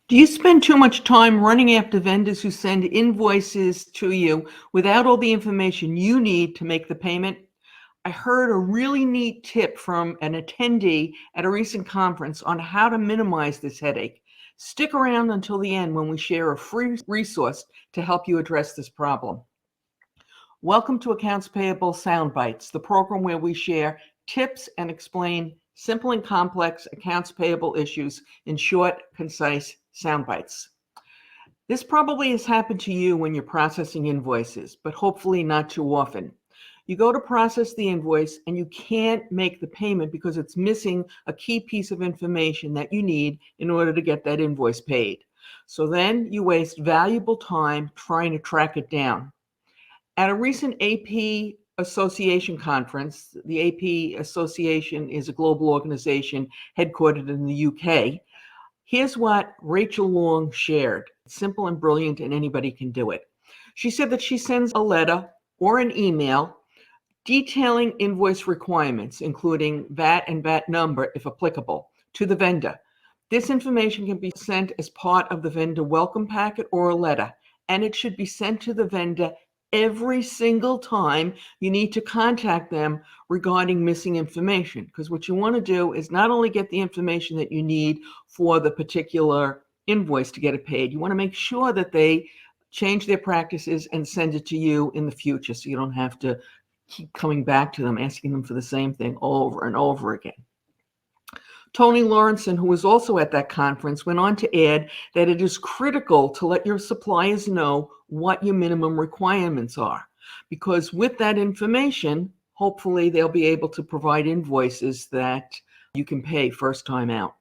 Do you spend too much time running after vendors who send invoices to you without all the information you need to make the payment? I heard a really neat tip from an attendee at a recent conference on how to minimize this headache. Stick around until the end when we share a free resource to help you address this problem. Welcome to Accounts Payable Soundbites, the program where we share tips and explain simple and complex accounts payable issues in short, concise soundbites. This probably has happened to you when you're processing invoices, but hopefully not too often. You go to process the invoice and you can't make the payment because it's missing a key piece of information that you need in order to get that invoice paid. So then you waste valuable time trying to track it down. At a recent AP Association conference, the AP Association is a global organization headquartered in the UK. Here's what Rachel Long shared. It's simple and brilliant, and anybody can do it. She said that she sends a letter or an email detailing invoice requirements, including VAT and VAT number, if applicable, to the vendor. This information can be sent as part of the vendor welcome packet or a letter, and it should be sent to the vendor every single time you need to contact them regarding missing information. Because what you want to do is not only get the information that you need for the particular invoice to get it paid, you want to make sure that they change their practices and send it to you in the future so you don't have to keep coming back to them, asking them for the same thing over and over again. Tony Lawrenson, who was also at that conference, went on to add that it is critical to let your suppliers know what your minimum requirements are, because with that information, hopefully they'll be able to provide invoices that you can pay first time out.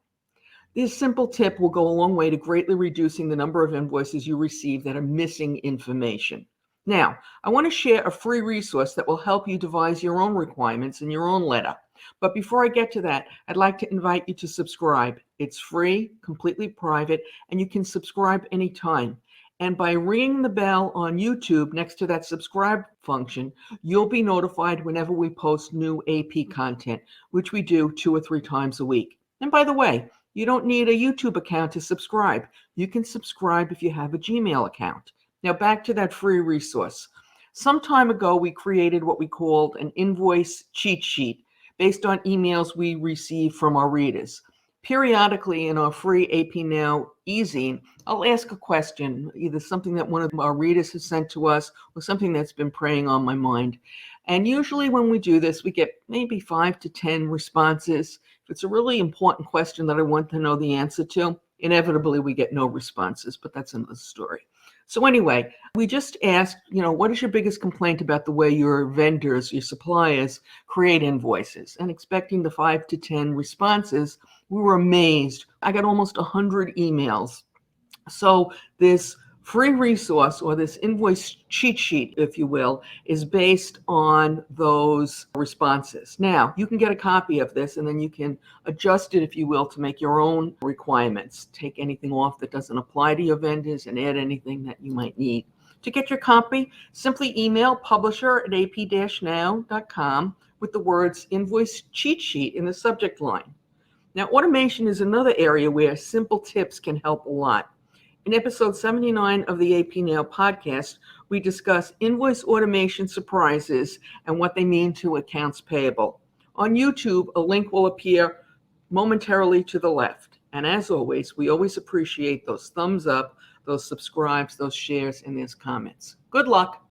This simple tip will go a long way to greatly reducing the number of invoices you receive that are missing information. Now, I want to share a free resource that will help you devise your own requirements in your own letter. But before I get to that, I'd like to invite you to subscribe. It's free, completely private, and you can subscribe anytime. And by ringing the bell on YouTube next to that subscribe function, you'll be notified whenever we post new AP content, which we do 2 or 3 times a week. And by the way, you don't need a YouTube account to subscribe. You can subscribe if you have a Gmail account. Now back to that free resource. Some time ago, we created what we called an invoice cheat sheet based on emails we receive from our readers. Periodically in our free AP Now e-zine, I'll ask a question, either something that one of our readers has sent to us or something that's been preying on my mind. And usually when we do this, we get maybe 5 to 10 responses. If it's a really important question that I want to know the answer to, inevitably we get no responses, but that's another story. So anyway, we just asked, what is your biggest complaint about the way your vendors, your suppliers create invoices? And expecting the 5 to 10 responses, we were amazed. I got almost 100 emails. So this free resource, or this invoice cheat sheet, if you will, is based on those responses. Now, you can get a copy of this and then you can adjust it, if you will, to make your own requirements. Take anything off that doesn't apply to your vendors and add anything that you might need. To get your copy, simply email publisher@ap-now.com with the words invoice cheat sheet in the subject line. Now, automation is another area where simple tips can help a lot. In episode 79 of the AP Now podcast, we discuss invoice automation surprises and what they mean to accounts payable. On YouTube, a link will appear momentarily to the left. And as always, we always appreciate those thumbs up, those subscribes, those shares, and those comments. Good luck.